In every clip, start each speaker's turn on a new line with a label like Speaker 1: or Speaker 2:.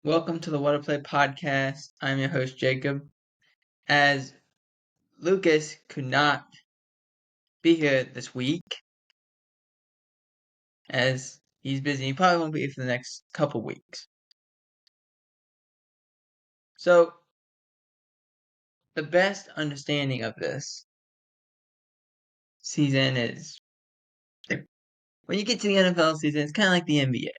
Speaker 1: Welcome to the What to Play podcast. I'm your host, Jacob. As Lucas could not be here this week, as he's busy, he probably won't be here for the next couple weeks. So, the best understanding of this season is when you get to the NFL season, it's kind of like the NBA.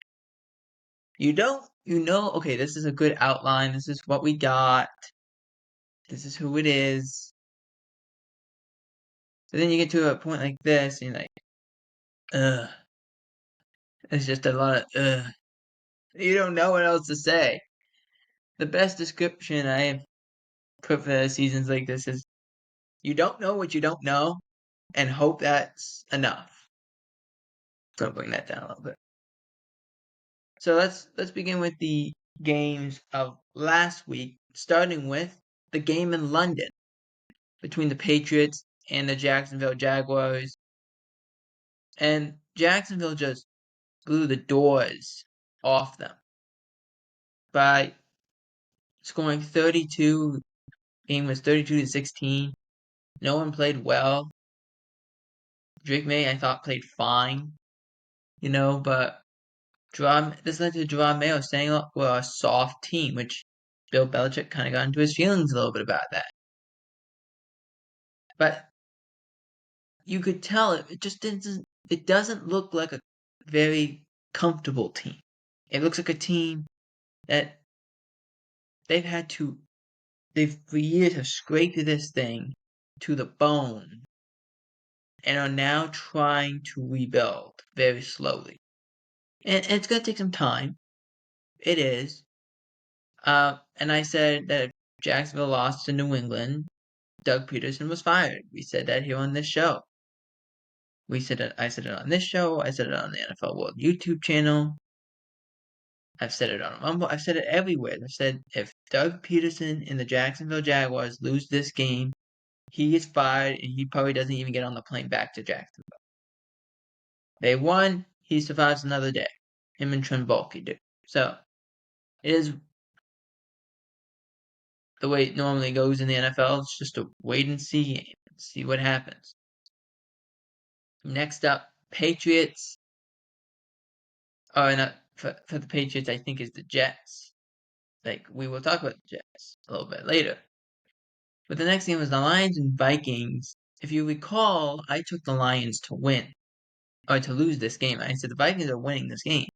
Speaker 1: Okay, this is a good outline, this is what we got, this is who it is. So then you get to a point like this, and you're like, ugh. It's just a lot of ugh. You don't know what else to say. The best description I have put for seasons like this is you don't know what you don't know and hope that's enough. So I'm bring that down a little bit. So let's begin with the games of last week, starting with the game in London between the Patriots and the Jacksonville Jaguars. And Jacksonville just blew the doors off them by scoring 32. Game was 32-16. No one played well. Drake May, I thought, played fine, but this led to Jerome Mayo saying, "Look, we're a soft team," which Bill Belichick kind of got into his feelings a little bit about that. But you could tell it doesn't look like a very comfortable team. It looks like a team that they've for years have scraped this thing to the bone and are now trying to rebuild very slowly. And it's going to take some time. It is. And I said that if Jacksonville lost to New England, Doug Peterson was fired. We said that here on this show. I said it on this show. I said it on the NFL World YouTube channel. I've said it on Rumble. I've said it everywhere. I've said if Doug Peterson and the Jacksonville Jaguars lose this game, he gets fired and he probably doesn't even get on the plane back to Jacksonville. They won. He survives another day. Him and Trent Baalke do. So it is the way it normally goes in the NFL. It's just a wait and see game. See what happens. Next up, Patriots. For the Patriots, I think is the Jets. We will talk about the Jets a little bit later. But the next game was the Lions and Vikings. If you recall, I took the Lions to win. Or to lose this game. I said the Vikings are winning this game.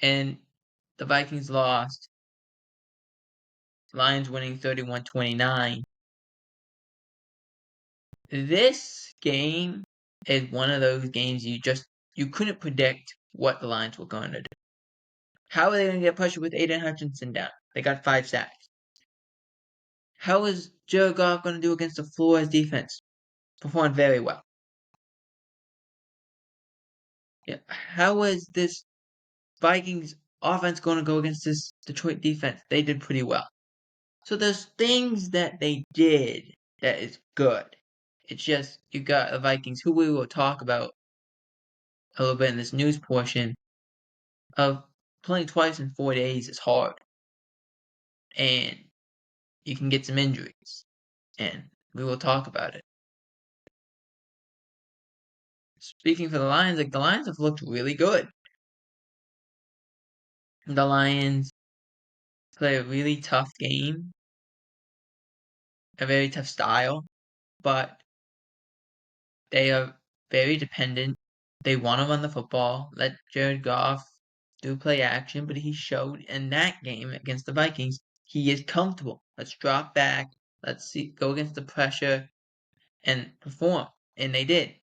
Speaker 1: And the Vikings lost. Lions winning 31-29. This game is one of those games you couldn't predict what the Lions were going to do. How are they going to get pressure with Aiden Hutchinson down? They got 5 sacks. How is Jared Goff going to do against the Flores defense? Performed very well. Yeah. How is this Vikings offense going to go against this Detroit defense? They did pretty well. So there's things that they did that is good. It's just you got the Vikings, who we will talk about a little bit in this news portion, of playing twice in 4 days is hard. And you can get some injuries. And we will talk about it. Speaking for the Lions, the Lions have looked really good. The Lions play a really tough game, a very tough style, but they are very dependent. They want to run the football, let Jared Goff do play action, but he showed in that game against the Vikings he is comfortable. Let's drop back. Let's go against the pressure and perform. And they did.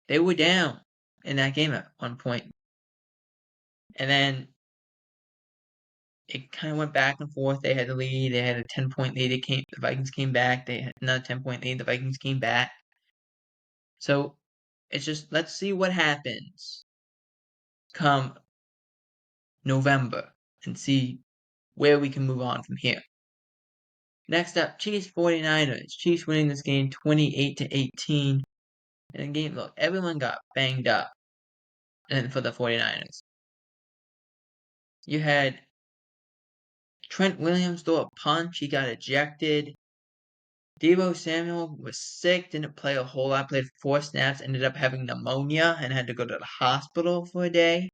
Speaker 1: They were down in that game at one point. And then it kind of went back and forth. They had the lead. They had a 10-point lead. The Vikings came back. They had another 10-point lead. The Vikings came back. So it's just, let's see what happens come November and see where we can move on from here. Next up, Chiefs 49ers. Chiefs winning this game 28-18. And the game, look, everyone got banged up and for the 49ers. You had Trent Williams throw a punch. He got ejected. Deebo Samuel was sick, didn't play a whole lot, played 4 snaps, ended up having pneumonia and had to go to the hospital for a day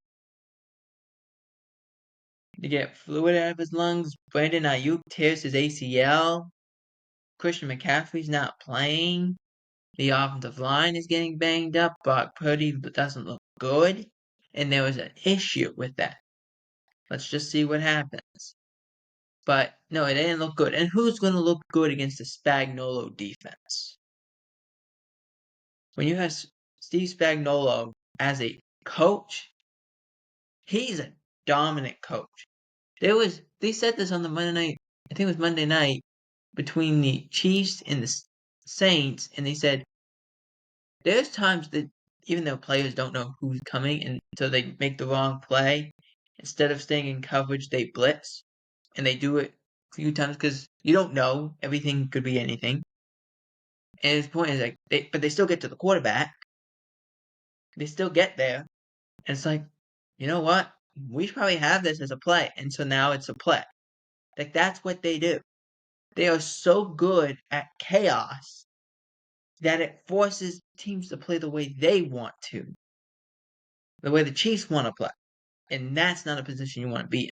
Speaker 1: to get fluid out of his lungs. Brandon Aiyuk tears his ACL. Christian McCaffrey's not playing. The offensive line is getting banged up. Brock Purdy doesn't look good. And there was an issue with that. Let's just see what happens. But no, it didn't look good. And who's going to look good against the Spagnuolo defense? When you have Steve Spagnuolo as a coach, he's a dominant coach. They said this on the Monday night, I think it was Monday night, between the Chiefs and the Saints, and they said there's times that even though players don't know who's coming, and so they make the wrong play, instead of staying in coverage, they blitz, and they do it a few times because you don't know. Everything could be anything. And his point is like, but they still get to the quarterback. They still get there, and it's like, you know what? We should probably have this as a play, and so now it's a play. Like that's what they do. They are so good at chaos that it forces teams to play the way they want to, the way the Chiefs want to play. And that's not a position you want to be in.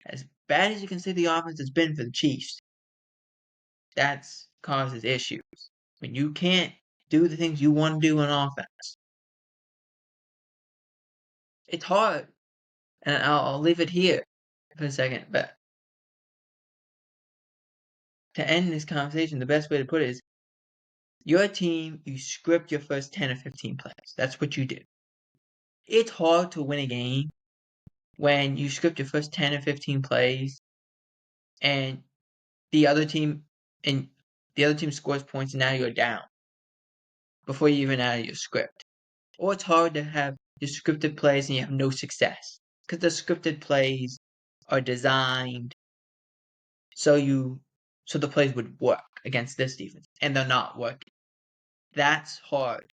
Speaker 1: As bad as you can say the offense has been for the Chiefs, that causes issues. When you can't do the things you want to do on offense, it's hard. And I'll leave it here for a second. But to end this conversation, the best way to put it is your team, you script your first 10 or 15 plays. That's what you do. It's hard to win a game when you script your first 10 or 15 plays and the other team scores points and now you're down before you even out of your script. Or it's hard to have your scripted plays and you have no success because the scripted plays are designed so the plays would work against this defense and they're not working. That's hard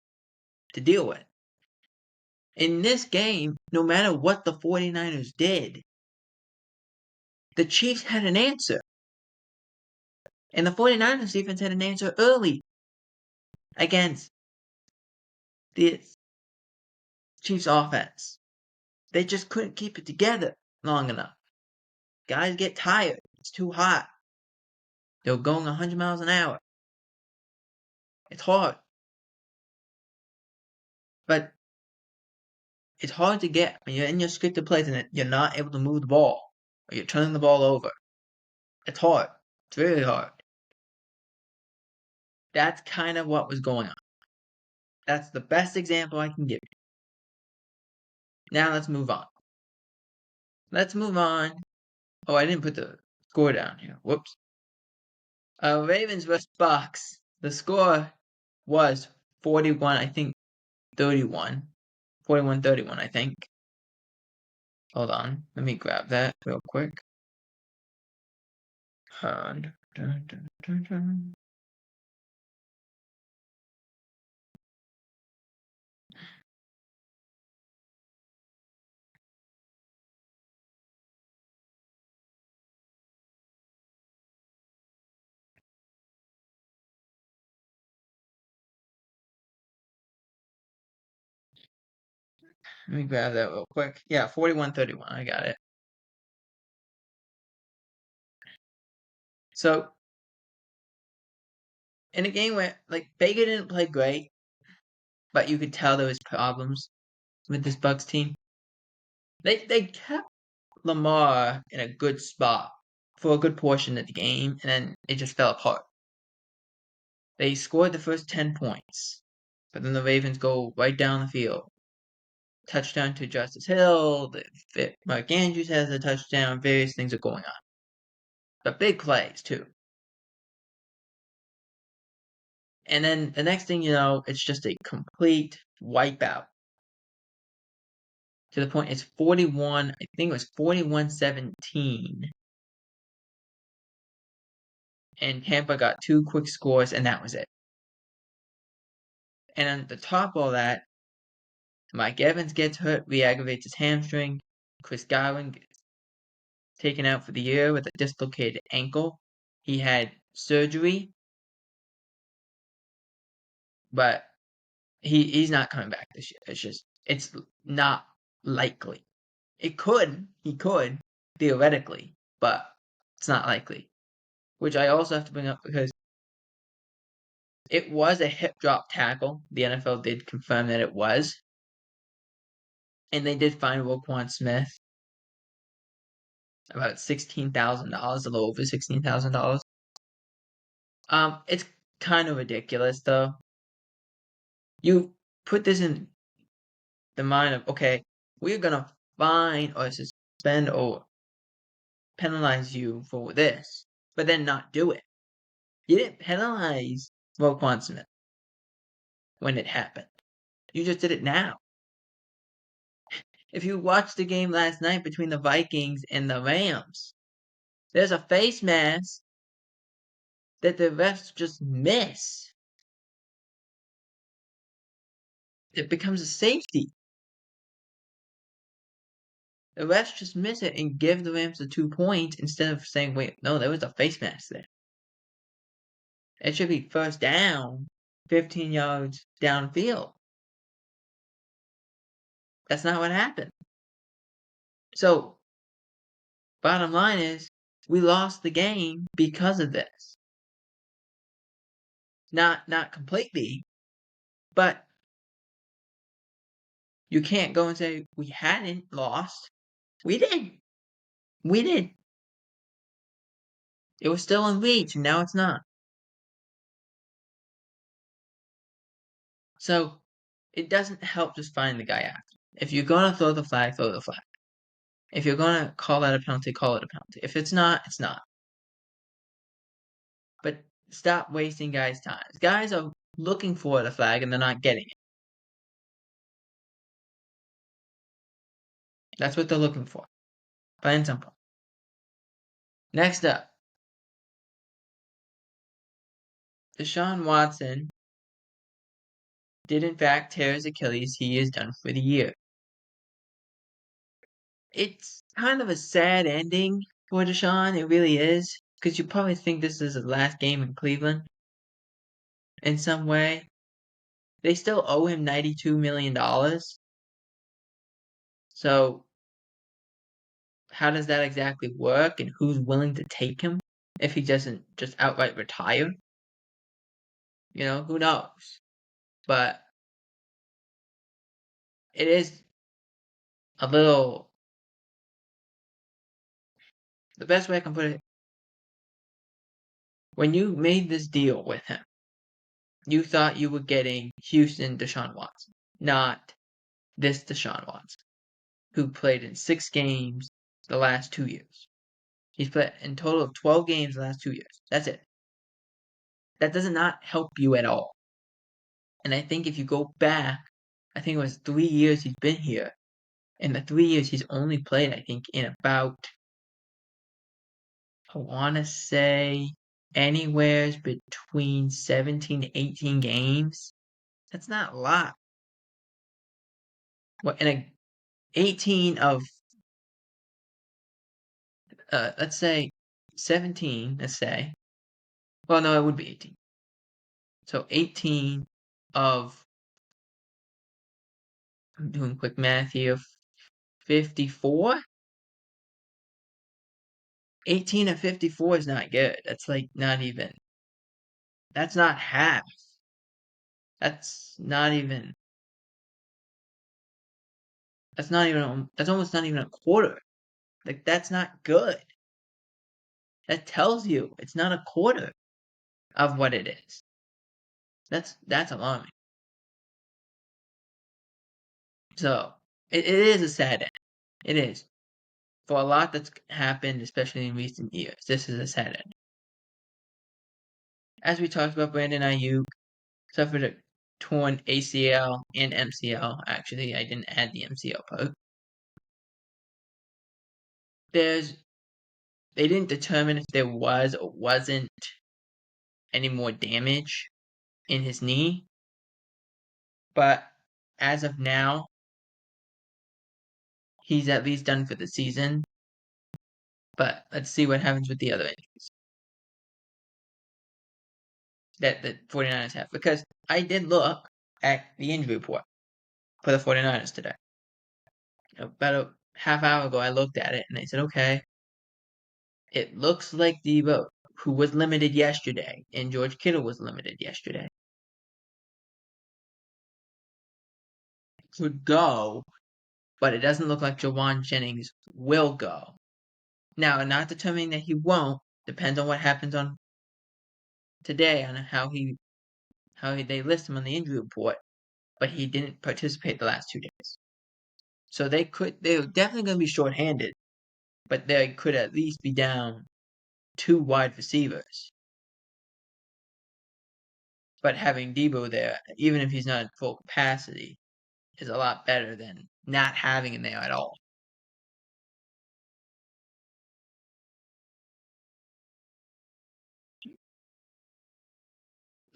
Speaker 1: to deal with. In this game, no matter what the 49ers did, the Chiefs had an answer. And the 49ers defense had an answer early against the Chiefs offense. They just couldn't keep it together long enough. Guys get tired. It's too hot. They're going 100 miles an hour. It's hard. But it's hard to get when you're in your scripted plays and you're not able to move the ball or you're turning the ball over. It's hard. It's really hard. That's kind of what was going on. That's the best example I can give you. Now let's move on. Oh, I didn't put the score down here. Whoops. Ravens vs. Bucks. The score was 41, I think 31. 41-31, I think. Hold on. Let me grab that real quick. Let me grab that real quick. Yeah, 41-31. I got it. So, in a game where, like, Baker didn't play great, but you could tell there was problems with this Bucks team. They kept Lamar in a good spot for a good portion of the game, and then it just fell apart. They scored the first 10 points, but then the Ravens go right down the field. Touchdown to Justice Hill, Mark Andrews has a touchdown, various things are going on. But big plays, too. And then the next thing you know, it's just a complete wipeout. To the point it's 41, I think it was 41-17. And Tampa got 2 quick scores, and that was it. And on the top of all that, Mike Evans gets hurt, re-aggravates his hamstring. Chris Godwin gets taken out for the year with a dislocated ankle. He had surgery, but he's not coming back this year. It's not likely. He could, theoretically, but it's not likely. Which I also have to bring up because it was a hip drop tackle. The NFL did confirm that it was. And they did fine Roquan Smith about $16,000, a little over $16,000. It's kind of ridiculous though. You put this in the mind of, okay, we're gonna fine or suspend or penalize you for this, but then not do it. You didn't penalize Roquan Smith when it happened. You just did it now. If you watched the game last night between the Vikings and the Rams, there's a face mask that the refs just miss. It becomes a safety. The refs just miss it and give the Rams the 2 points instead of saying, wait, no, there was a face mask there. It should be first down, 15 yards downfield. That's not what happened. So, bottom line is, we lost the game because of this. Not completely, but you can't go and say we hadn't lost. We did. We did. It was still in reach, and now it's not. So, it doesn't help just find the guy after. If you're going to throw the flag, throw the flag. If you're going to call that a penalty, call it a penalty. If it's not, it's not. But stop wasting guys' time. Guys are looking for the flag and they're not getting it. That's what they're looking for. Plain and simple. Next up, Deshaun Watson did in fact tear his Achilles. He is done for the year. It's kind of a sad ending for Deshaun. It really is. Because you probably think this is his last game in Cleveland in some way. They still owe him $92 million. So, how does that exactly work? And who's willing to take him if he doesn't just outright retire? You know, who knows? But it is a little. The best way I can put it, when you made this deal with him, you thought you were getting Houston Deshaun Watson, not this Deshaun Watson, who played in 6 games the last 2 years. He's played in total of 12 games the last 2 years. That's it. That does not help you at all. And I think if you go back, I think it was 3 years he's been here. In the 3 years he's only played, I think, in about, I want to say, anywhere between 17 to 18 games. That's not a lot. Well, in a 18 of, let's say 17, let's say. Well, no, it would be 18. So 18 of, I'm doing quick math here, 54? 18 of 54 is not good. That's like not even, that's not half. That's not even, that's almost not even a quarter. Like, that's not good. That tells you it's not a quarter of what it is. That's alarming. So, it is a sad end. It is. For a lot that's happened, especially in recent years, this is a sad end. As we talked about, Brandon Aiyuk suffered a torn ACL and MCL. Actually, I didn't add the MCL part. They didn't determine if there was or wasn't any more damage in his knee. But as of now, he's at least done for the season. But let's see what happens with the other injuries that the 49ers have. Because I did look at the injury report for the 49ers today. About a half hour ago, I looked at it and I said, okay, it looks like Debo, who was limited yesterday, and George Kittle was limited yesterday, could go, but it doesn't look like Jawan Jennings will go. Now, not determining that he won't, depends on what happens on today, on how they list him on the injury report, but he didn't participate the last 2 days. So they're definitely going to be shorthanded, but they could at least be down 2 wide receivers. But having Debo there, even if he's not at full capacity, is a lot better than not having him there at all.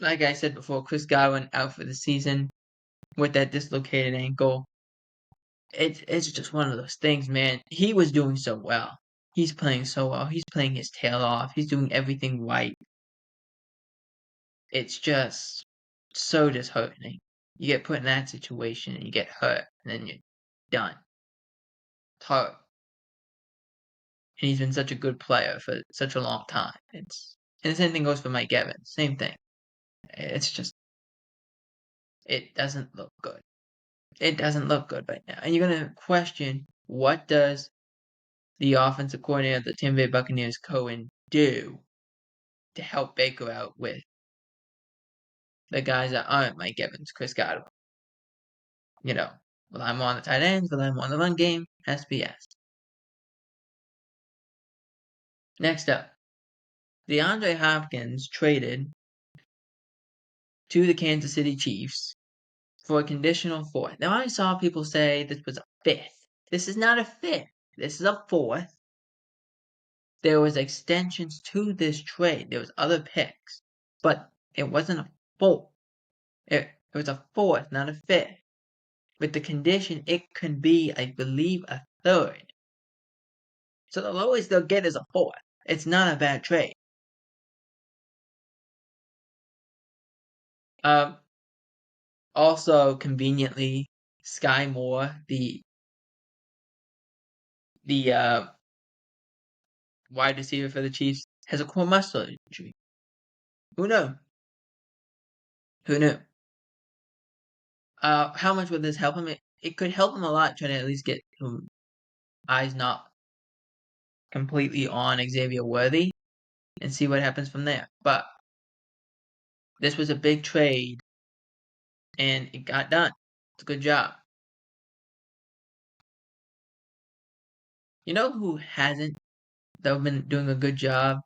Speaker 1: Like I said before, Chris Godwin out for the season with that dislocated ankle. It's just one of those things, man. He was doing so well. He's playing so well. He's playing his tail off. He's doing everything right. It's just so disheartening. You get put in that situation and you get hurt, and then you're done. It's hard. And he's been such a good player for such a long time. And the same thing goes for Mike Evans. Same thing. It's just, it doesn't look good. It doesn't look good right now. And you're going to question, what does the offensive coordinator of the Tampa Bay Buccaneers, Cohen, do to help Baker out with the guys that aren't Mike Evans, Chris Godwin? Rely more on the tight ends, rely more on the run game, has to be asked. Next up, Deandre Hopkins traded to the Kansas City Chiefs for a conditional 4th. Now, I saw people say this was a 5th. This is not a 5th. This is a 4th. There was extensions to this trade. There was other picks. But it wasn't a 4th. It was a 4th, not a 5th. With the condition, it can be, I believe, a 3rd. So the lowest they'll get is a 4th. It's not a bad trade. Also, conveniently, Sky Moore, the wide receiver for the Chiefs, has a core muscle injury. Who knew? Who knew? How much would this help him? It could help him a lot, trying to at least get eyes not completely on Xavier Worthy and see what happens from there. But this was a big trade, and it got done. It's a good job. You know who hasn't, though, been doing a good job?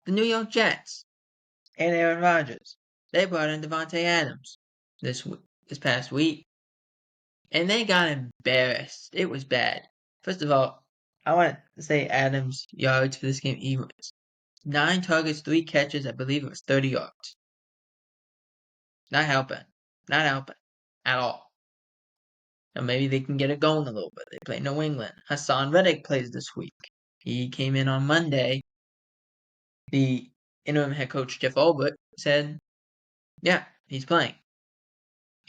Speaker 1: The New York Jets and Aaron Rodgers. They brought in Devontae Adams this past week, and they got embarrassed. It was bad. First of all, I want to say Adams' yards for this game. He was 9 targets, 3 catches. I believe it was 30 yards. Not helping. Not helping at all. Now maybe they can get it going a little bit. They play New England. Hassan Reddick plays this week. He came in on Monday. The interim head coach, Jeff Ulbrich, said, yeah, he's playing.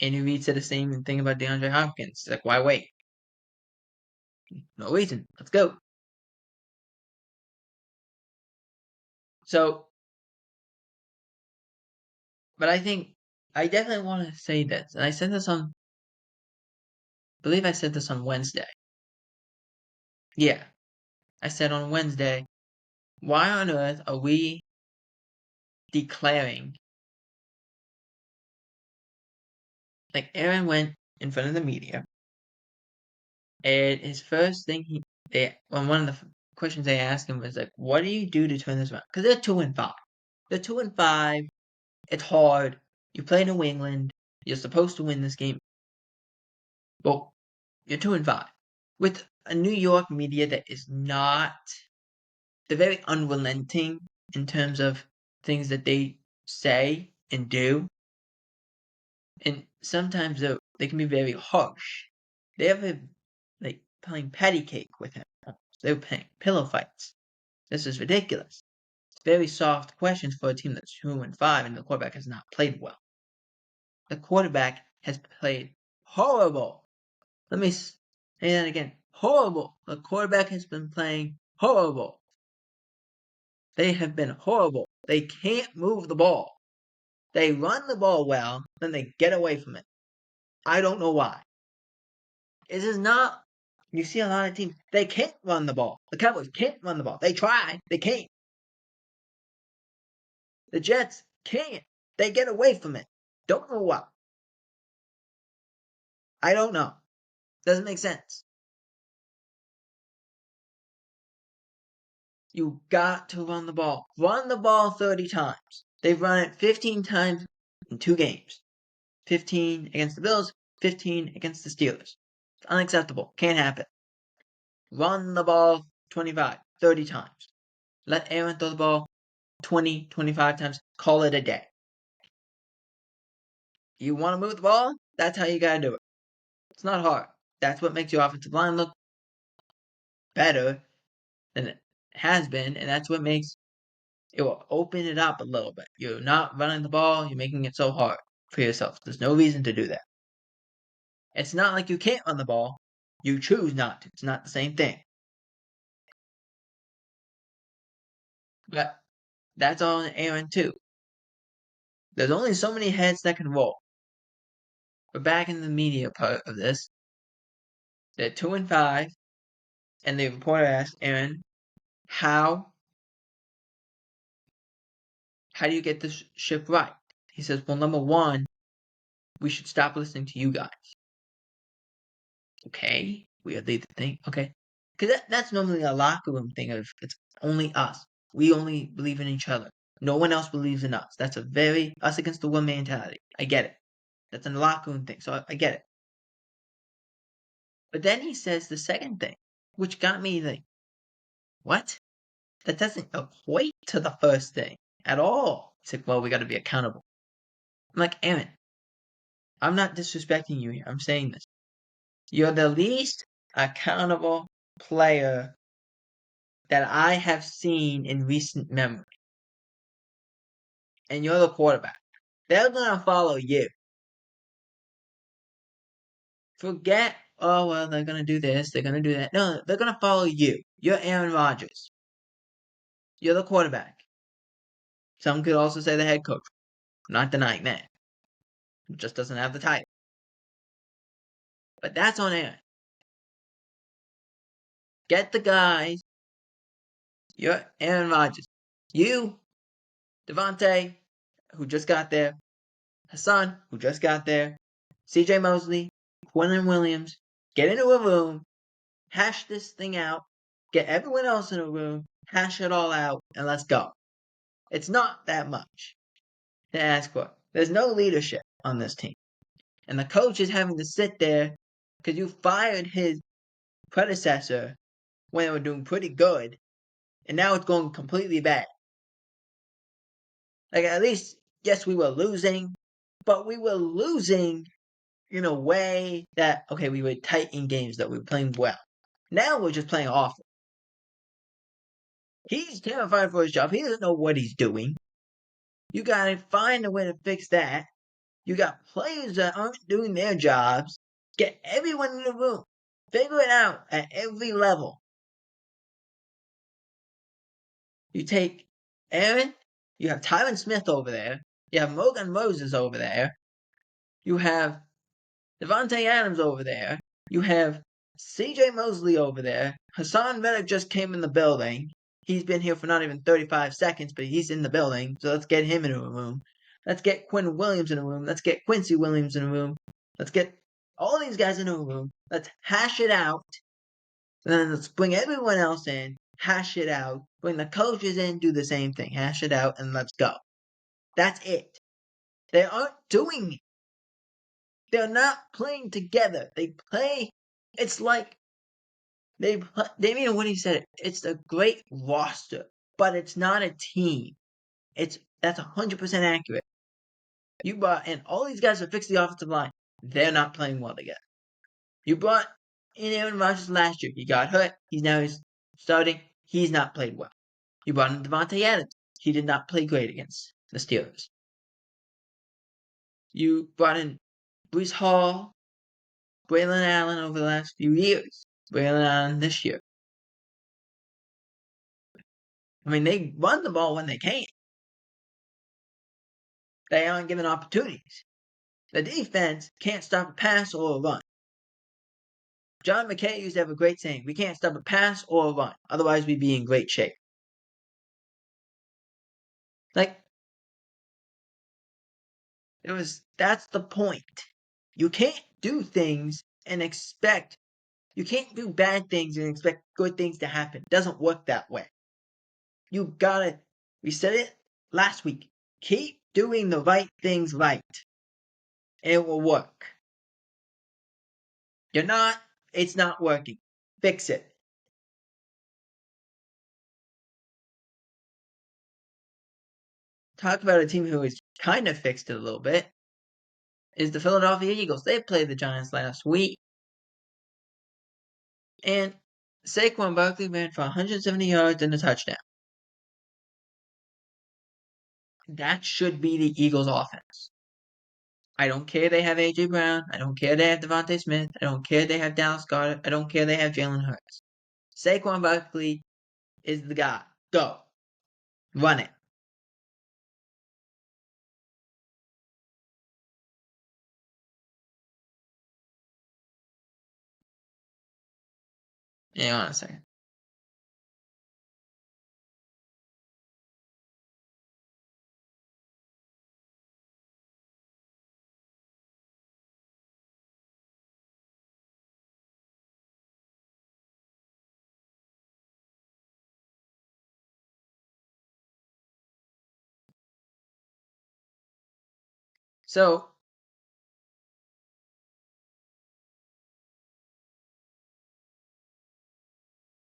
Speaker 1: Andy Reid said the same thing about DeAndre Hopkins. He's like, why wait? No reason. Let's go. So, but I think I definitely want to say this, and I said this on, I believe I said this on Wednesday. Yeah, I said on Wednesday, why on earth are we declaring, like Aaron went in front of the media, and his first thing one of the questions they asked him was like, what do you do to turn this around? Because they're 2-5. They're 2-5. It's hard. You play New England. You're supposed to win this game. Well, you're 2-5. With a New York media that is not, they're very unrelenting in terms of things that they say and do. And sometimes they can be very harsh. They have playing patty cake with him. They were playing pillow fights. This is ridiculous. It's very soft questions for a team that's 2-5 and the quarterback has not played well. The quarterback has played horrible. Let me say that again. Horrible. The quarterback has been playing horrible. They have been horrible. They can't move the ball. They run the ball well, then they get away from it. I don't know why. This is not. You see a lot of teams, they can't run the ball. The Cowboys can't run the ball. They try. They can't. The Jets can't. They get away from it. Don't know why. I don't know. Doesn't make sense. You got to run the ball. Run the ball 30 times. They've run it 15 times in 2 games. 15 against the Bills, 15 against the Steelers. It's unacceptable. Can't happen. Run the ball 25, 30 times. Let Aaron throw the ball 20, 25 times. Call it a day. You want to move the ball? That's how you got to do it. It's not hard. That's what makes your offensive line look better than it has been, and that's what makes it will open it up a little bit. You're not running the ball. You're making it so hard for yourself. There's no reason to do that. It's not like you can't run the ball. You choose not to. It's not the same thing. But that's on Aaron too. There's only so many heads that can roll. But back in the media part of this, they're 2-5, and the reporter asked Aaron, how do you get this ship right? He says, well, number one, we should stop listening to you guys. Okay, weirdly to think. Okay, because that's normally a locker room thing of it's only us. We only believe in each other. No one else believes in us. That's a very us against the world mentality. I get it. That's a locker room thing, so I get it. But then he says the second thing, which got me like, what? That doesn't equate to the first thing at all. He's like, well, we got to be accountable. I'm like, Aaron, I'm not disrespecting you here. I'm saying this. You're the least accountable player that I have seen in recent memory. And you're the quarterback. They're going to follow you. Forget, oh, well, they're going to do this, they're going to do that. No, they're going to follow you. You're Aaron Rodgers. You're the quarterback. Some could also say the head coach. I'm not denying that. It just doesn't have the title. But that's on Aaron. Get the guys. You're Aaron Rodgers. You, Devontae, who just got there. Hassan, who just got there. CJ Mosley, Quentin Williams. Get into a room. Hash this thing out. Get everyone else in a room. Hash it all out. And let's go. It's not that much to ask for. There's no leadership on this team. And the coach is having to sit there because you fired his predecessor when they were doing pretty good. And now it's going completely bad. Like, at least, yes, we were losing. But we were losing in a way that, okay, we were tight in games that we were playing well. Now we're just playing awful. He's terrified for his job. He doesn't know what he's doing. You gotta find a way to fix that. You got players that aren't doing their jobs. Get everyone in the room. Figure it out at every level. You take Aaron, you have Tyron Smith over there. You have Morgan Moses over there. You have Devontae Adams over there. You have CJ Mosley over there. Hassan Reddick just came in the building. He's been here for not even 35 seconds, but he's in the building. So let's get him into a room. Let's get Quinn Williams in a room. Let's get Quincy Williams in a room. Let's get all these guys in a room. Let's hash it out. And then let's bring everyone else in. Hash it out. Bring the coaches in. Do the same thing. Hash it out and let's go. That's it. They aren't doing it. They're not playing together. They play. It's like Damian Woody said it's a great roster, but it's not a team. That's 100% accurate. You brought in all these guys to fix the offensive line. They're not playing well together. You brought in Aaron Rodgers last year. He got hurt. He's starting. He's not played well. You brought in Devontae Adams. He did not play great against the Steelers. You brought in Breece Hall, Braylon Allen over the last few years. Braylon Allen this year. I mean, they run the ball when they can. They aren't given opportunities. The defense can't stop a pass or a run. John McKay used to have a great saying, we can't stop a pass or a run, otherwise we'd be in great shape. That's the point. You can't do things and expect, you can't do bad things and expect good things to happen. It doesn't work that way. We said it last week, keep doing the right things right. And it will work. It's not working. Fix it. Talk about a team who has kind of fixed it a little bit is the Philadelphia Eagles. They played the Giants last week. And Saquon Barkley ran for 170 yards and a touchdown. That should be the Eagles' offense. I don't care they have A.J. Brown. I don't care they have Devontae Smith. I don't care they have Dallas Goedert. I don't care they have Jalen Hurts. Saquon Barkley is the guy. Go. Run it. Hang on a second. So,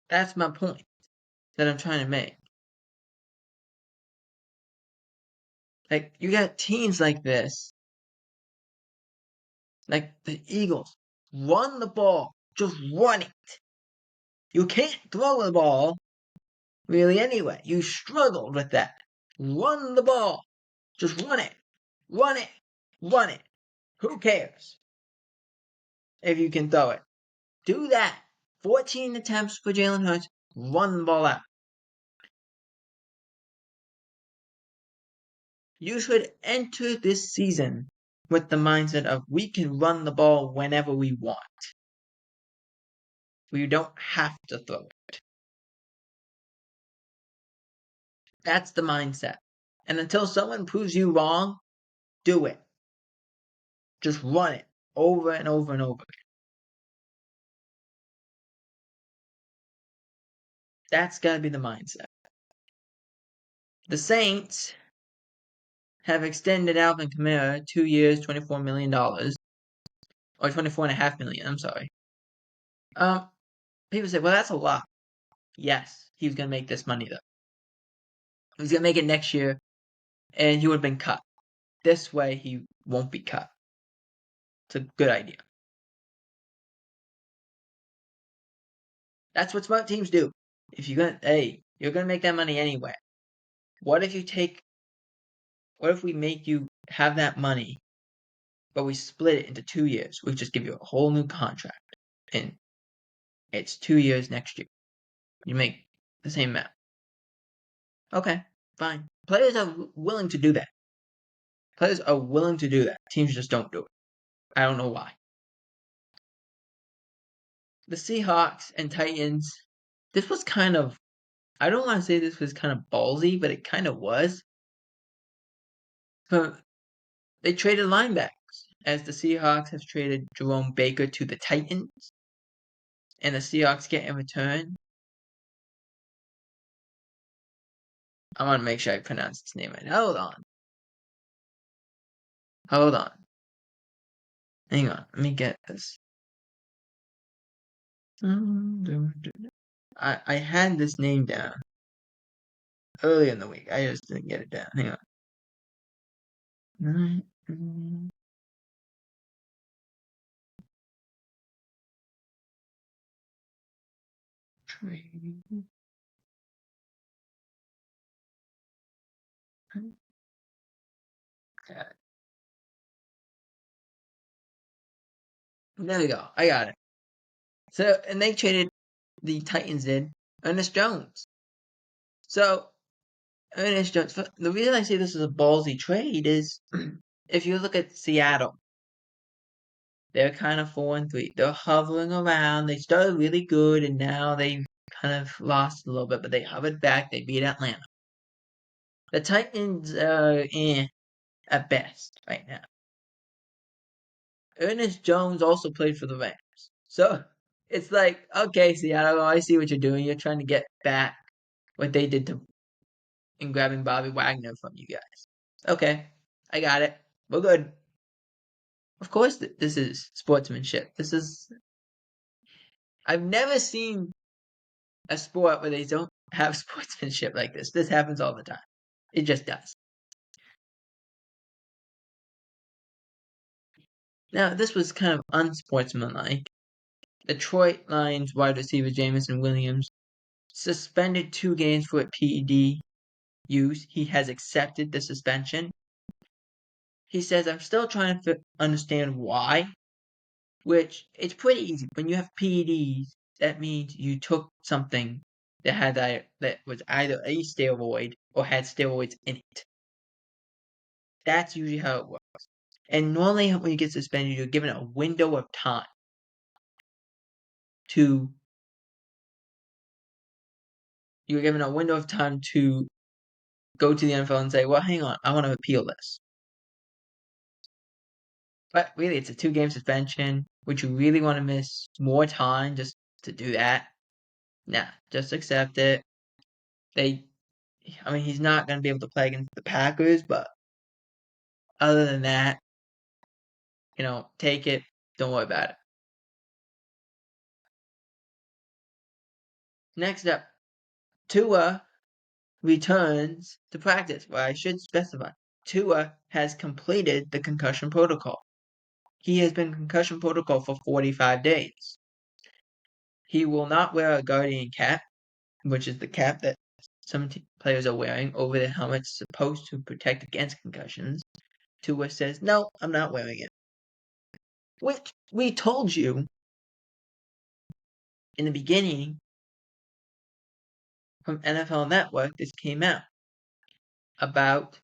Speaker 1: that's my point that I'm trying to make. You got teams like this, like the Eagles, run the ball. Just run it. You can't throw the ball really anyway. You struggled with that. Run the ball. Just run it. Run it. Run it. Who cares if you can throw it? Do that. 14 attempts for Jalen Hurts. Run the ball out. You should enter this season with the mindset of we can run the ball whenever we want. We don't have to throw it. That's the mindset. And until someone proves you wrong, do it. Just run it over and over and over again. That's got to be the mindset. The Saints have extended Alvin Kamara 2 years, $24 million. Or $24.5 million, I'm sorry. People say, well, that's a lot. Yes, he was going to make this money, though. He was going to make it next year, and he would have been cut. This way, he won't be cut. It's a good idea. That's what smart teams do. If you're going to make that money anyway. What if we make you have that money, but we split it into 2 years? We just give you a whole new contract, and it's 2 years next year. You make the same amount. Okay, fine. Players are willing to do that. Teams just don't do it. I don't know why. The Seahawks and Titans, this was kind of, I don't want to say this was kind of ballsy, but it kind of was. But they traded linebackers, as the Seahawks have traded Jerome Baker to the Titans. And the Seahawks get in return. I want to make sure I pronounce his name right. Hold on. Hang on. Let me get this. I had this name down earlier in the week. I just didn't get it down. Hang on. Trade. There we go. I got it. So, and they traded, the Titans did, Ernest Jones. So, Ernest Jones, the reason I say this is a ballsy trade is if you look at Seattle, they're kind of 4-3. They're hovering around. They started really good, and now they kind of lost a little bit, but they hovered back. They beat Atlanta. The Titans are at best right now. Ernest Jones also played for the Rams. So it's like, okay, Seattle, I see what you're doing. You're trying to get back what they did to in grabbing Bobby Wagner from you guys. Okay, I got it. We're good. Of course, this is sportsmanship. I've never seen a sport where they don't have sportsmanship like this. This happens all the time. It just does. Now, this was kind of unsportsmanlike. Detroit Lions wide receiver Jameson Williams suspended 2 games for PED use. He has accepted the suspension. He says, I'm still trying to understand why, which it's pretty easy. When you have PEDs, that means you took something that was either a steroid or had steroids in it. That's usually how it works. And normally when you get suspended, you're given a window of time to go to the NFL and say, well, hang on, I want to appeal this. But really, it's a 2-game suspension. Would you really want to miss more time just to do that? Nah, just accept it. He's not going to be able to play against the Packers, but other than that, take it. Don't worry about it. Next up, Tua returns to practice. Well, I should specify. Tua has completed the concussion protocol. He has been concussion protocol for 45 days. He will not wear a guardian cap, which is the cap that some players are wearing over their helmets supposed to protect against concussions. Tua says, no, I'm not wearing it. Which we told you in the beginning from NFL Network, this came out about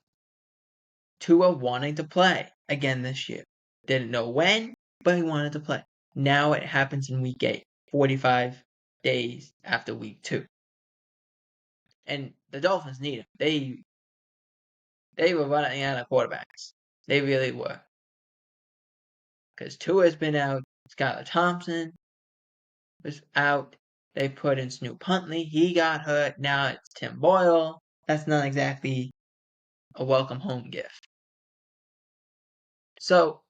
Speaker 1: Tua wanting to play again this year. Didn't know when, but he wanted to play. Now it happens in week 8, 45 days after week 2. And the Dolphins need him. They were running out of quarterbacks. They really were. Because Tua's been out. Skylar Thompson was out. They put in Snoop Huntley. He got hurt. Now it's Tim Boyle. That's not exactly a welcome home gift. So,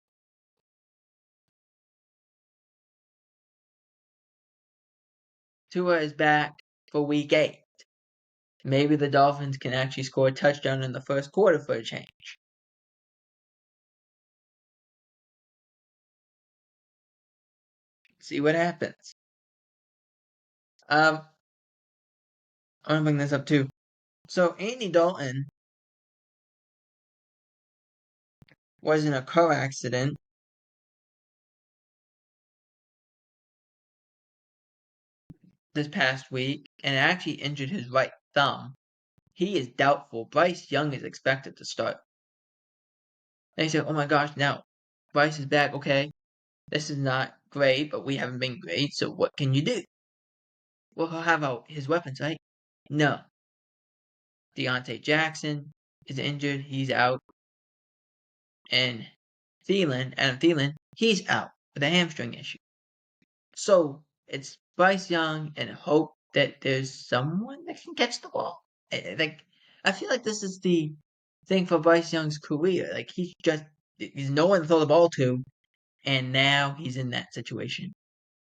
Speaker 1: Tua is back for week 8. Maybe the Dolphins can actually score a touchdown in the first quarter for a change. See what happens. I want to bring this up too. So Andy Dalton was in a car accident this past week and actually injured his right thumb. He is doubtful. Bryce Young is expected to start. They said, oh my gosh, now Bryce is back. Okay, this is not great, but we haven't been great, so what can you do? Well, he'll have out his weapons, right? No. Deontay Jackson is injured. He's out. And Adam Thielen, he's out with a hamstring issue. So it's Bryce Young and hope that there's someone that can catch the ball. I feel like this is the thing for Bryce Young's career. Like he's no one to throw the ball to, and now he's in that situation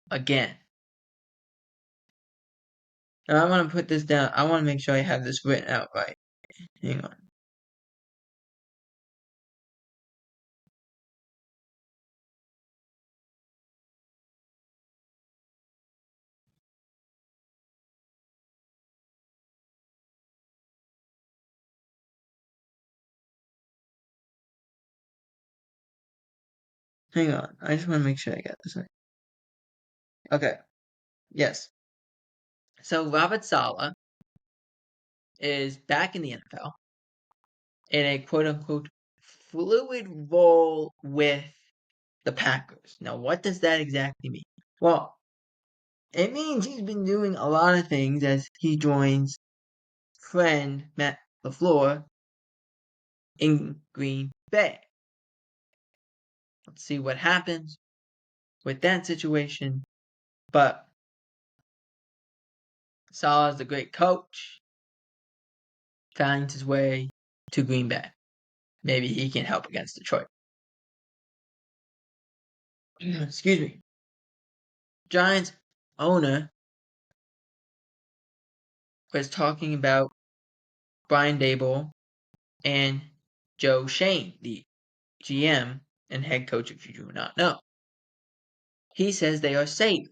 Speaker 1: again. Now I want to put this down. I want to make sure I have this written out right. Hang on. Hang on. I just want to make sure I got this right. Okay. Yes. So Robert Saleh is back in the NFL in a quote-unquote fluid role with the Packers. Now, what does that exactly mean? Well, it means he's been doing a lot of things as he joins friend Matt LaFleur in Green Bay. Let's see what happens with that situation. But Saleh's a great coach, finds his way to Green Bay. Maybe he can help against Detroit. Excuse me. Giants owner was talking about Brian Daboll and Joe Shane, the GM and head coach, if you do not know. He says they are safe.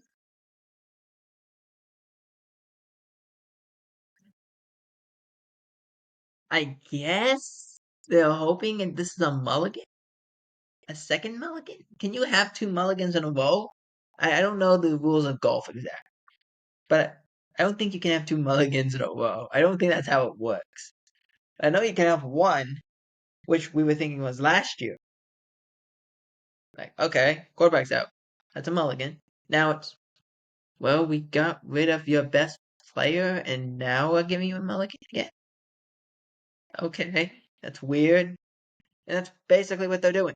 Speaker 1: I guess they're hoping and this is a mulligan? A second mulligan? Can you have two mulligans in a row? I don't know the rules of golf exactly, but I don't think you can have two mulligans in a row. I don't think that's how it works. I know you can have one, which we were thinking was last year. Like, okay, quarterback's out. That's a mulligan. Now it's, well, we got rid of your best player and now we're giving you a mulligan again. Okay, that's weird. And that's basically what they're doing.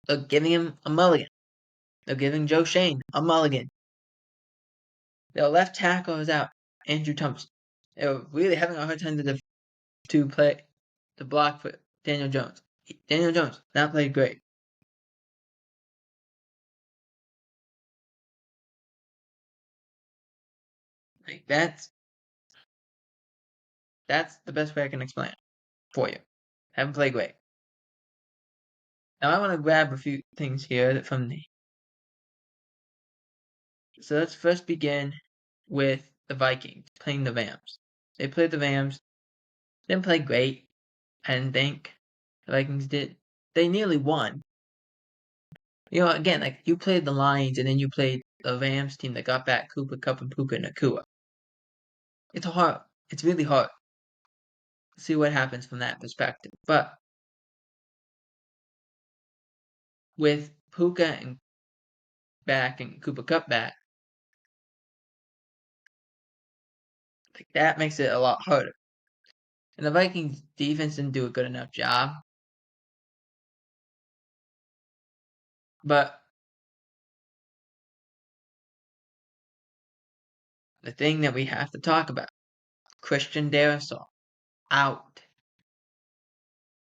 Speaker 1: They're giving him a mulligan. They're giving Joe Shane a mulligan. Their left tackle is out, Andrew Thompson. They were really having a hard time to block for Daniel Jones. Daniel Jones not played great. Like that's the best way I can explain it for you. Haven't played great. Now I want to grab a few things here from the. So let's first begin with the Vikings playing the Rams. They played the Rams. Didn't play great. I didn't think the Vikings did. They nearly won. Again, like you played the Lions and then you played the Rams team that got back Cooper Kupp and Puka Nakua. It's hard. It's really hard to see what happens from that perspective. But with Puka and back and Cooper Kupp back, like that makes it a lot harder. And the Vikings defense didn't do a good enough job. But the thing that we have to talk about, Christian Darrisaw out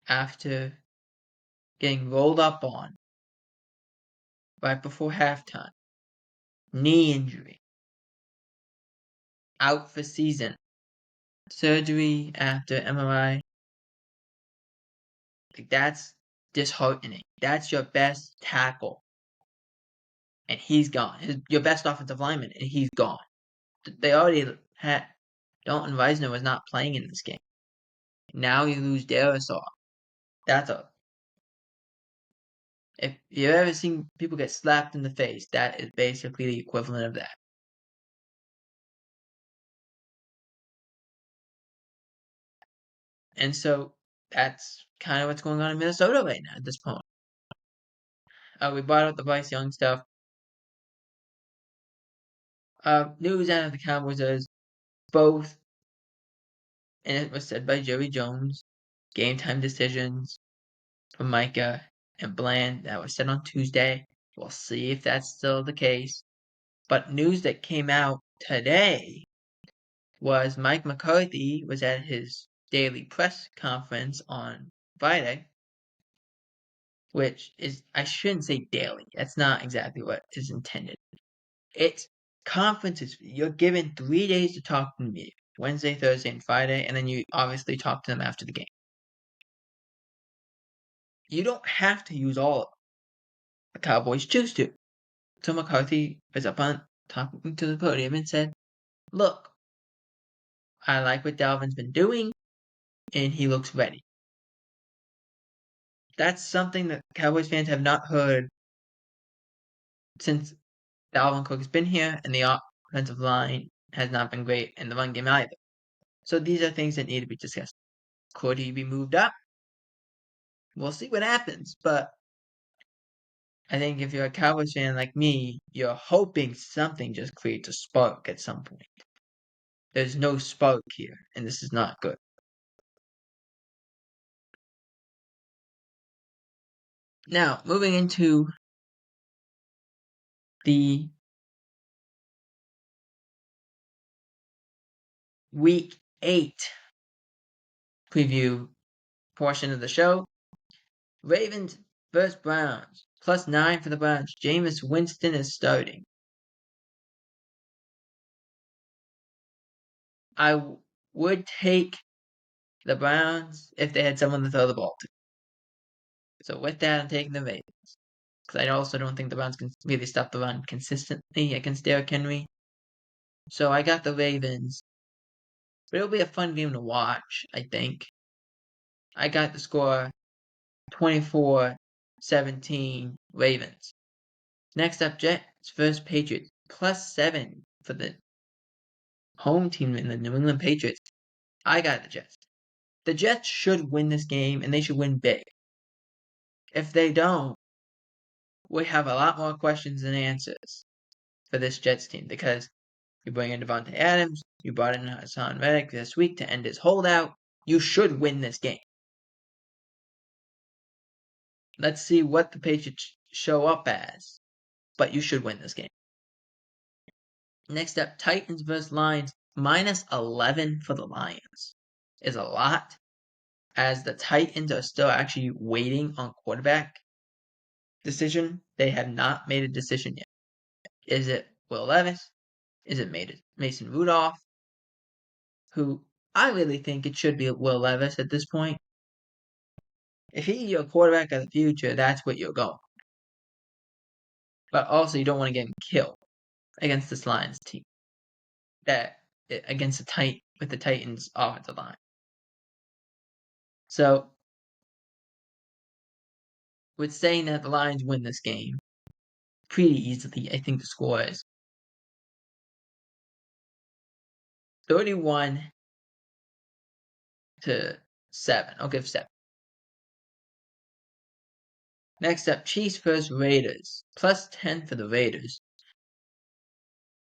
Speaker 1: after getting rolled up on right before halftime. Knee injury. Out for season. Surgery after MRI. Like that's disheartening. That's your best tackle. And he's gone. Your best offensive lineman, and he's gone. They already had Dalton Reisner was not playing in this game. Now you lose Darisaw. That's a. If you've ever seen people get slapped in the face, that is basically the equivalent of that. And so that's kind of what's going on in Minnesota right now at this point. We brought up the Bryce Young stuff. News out of the Cowboys is both, and it was said by Jerry Jones, game time decisions for Micah and Bland that was said on Tuesday. We'll see if that's still the case. But news that came out today was Mike McCarthy was at his daily press conference on Friday, which is, I shouldn't say daily. That's not exactly what is intended. It's conferences. You're given 3 days to talk to me. Wednesday, Thursday, and Friday, and then you obviously talk to them after the game. You don't have to use all of them. The Cowboys choose to. So McCarthy was up on talking to the podium and said, look, I like what Dalvin's been doing, and he looks ready. That's something that Cowboys fans have not heard since Dalvin Cook has been here, and the offensive line has not been great in the run game either. So these are things that need to be discussed. Could he be moved up? We'll see what happens, but I think if you're a Cowboys fan like me, you're hoping something just creates a spark at some point. There's no spark here, and this is not good. Now, moving into the Week 8 preview portion of the show. Ravens vs. Browns. +9 for the Browns. Jameis Winston is starting. I would take the Browns if they had someone to throw the ball to. So with that, I'm taking the Ravens. Because I also don't think the Browns can really stop the run consistently against Derrick Henry. So I got the Ravens. But it'll be a fun game to watch, I think. I got the score 24-17 Ravens. Next up, Jets vs. Patriots. +7 for the home team in the New England Patriots. I got the Jets. The Jets should win this game, and they should win big. If they don't, we have a lot more questions than answers for this Jets team, because you bring in Devontae Adams, you brought in Hassan Reddick this week to end his holdout. You should win this game. Let's see what the Patriots show up as, but you should win this game. Next up, Titans vs. Lions. -11 for the Lions is a lot, as the Titans are still actually waiting on quarterback decision. They have not made a decision yet. Is it Will Levis? Is it Mason Rudolph? Who I really think it should be Will Levis at this point. If he's your quarterback of the future, that's what you're going. But also, you don't want to get him killed against this Lions team. Against the Titans offensive line. So, with saying that the Lions win this game pretty easily, I think the score is 31-7. I'll give 7. Next up, Chiefs vs. Raiders. +10 for the Raiders.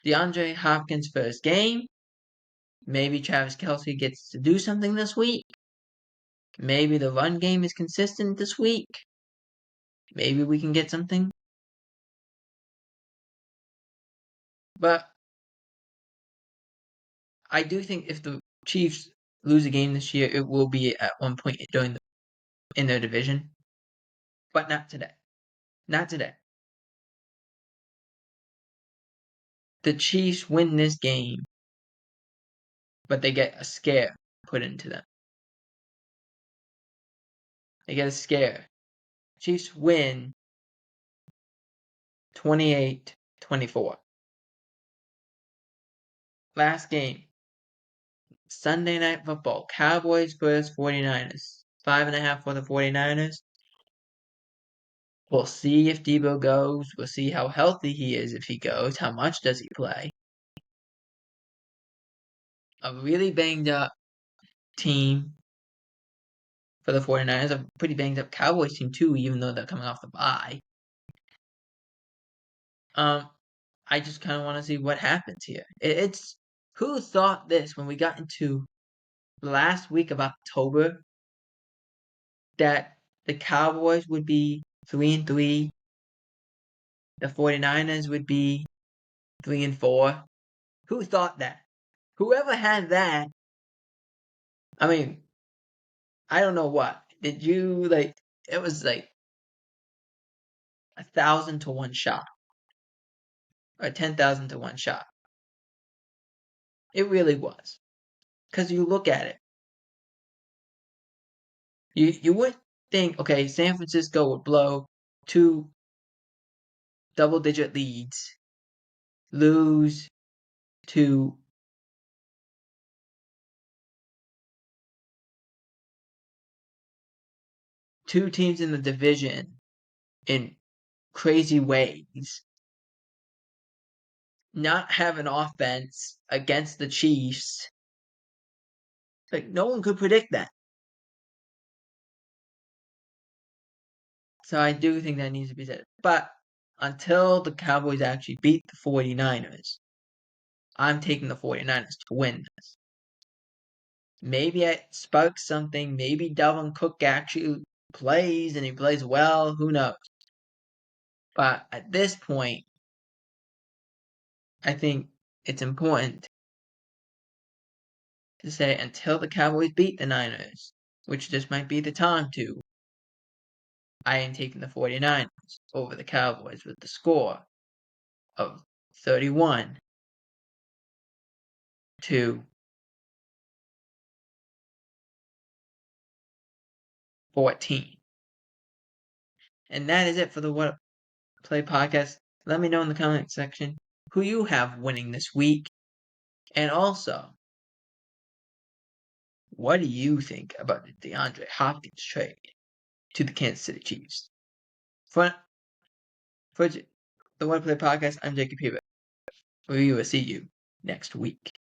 Speaker 1: Deandre Hopkins first game. Maybe Travis Kelce gets to do something this week. Maybe the run game is consistent this week. Maybe we can get something. But I do think if the Chiefs lose a game this year, it will be at one point in their division. But not today. Not today. The Chiefs win this game, but they get a scare put into them. They get a scare. Chiefs win 28-24. Last game. Sunday Night Football. Cowboys vs. 49ers. 5.5 for the 49ers. We'll see if Debo goes. We'll see how healthy he is if he goes. How much does he play? A really banged up team for the 49ers. A pretty banged up Cowboys team too, even though they're coming off the bye. I just kind of want to see what happens here. It's who thought this when we got into the last week of October that the Cowboys would be 3-3, the 49ers would be 3-4. Who thought that? Whoever had that, I mean, I don't know what. Did you it was like 1,000 to 1 shot. Or 10,000 to 1 shot. It really was. Because you look at it. You would think, okay, San Francisco would blow 2 double-digit leads, lose to two teams in the division in crazy ways, not have an offense against the Chiefs. Like, no one could predict that. So I do think that needs to be said. But until the Cowboys actually beat the 49ers, I'm taking the 49ers to win this. Maybe it sparks something. Maybe Dalvin Cook actually plays and he plays well. Who knows? But at this point, I think it's important to say until the Cowboys beat the Niners, which this might be the time to, I am taking the 49ers over the Cowboys with the score of 31-14. And that is it for the What Play podcast. Let me know in the comment section who you have winning this week. And also, what do you think about the Deandre Hopkins trade to the Kansas City Chiefs? For the What Play podcast, I'm Jacob Hebert. We will see you next week.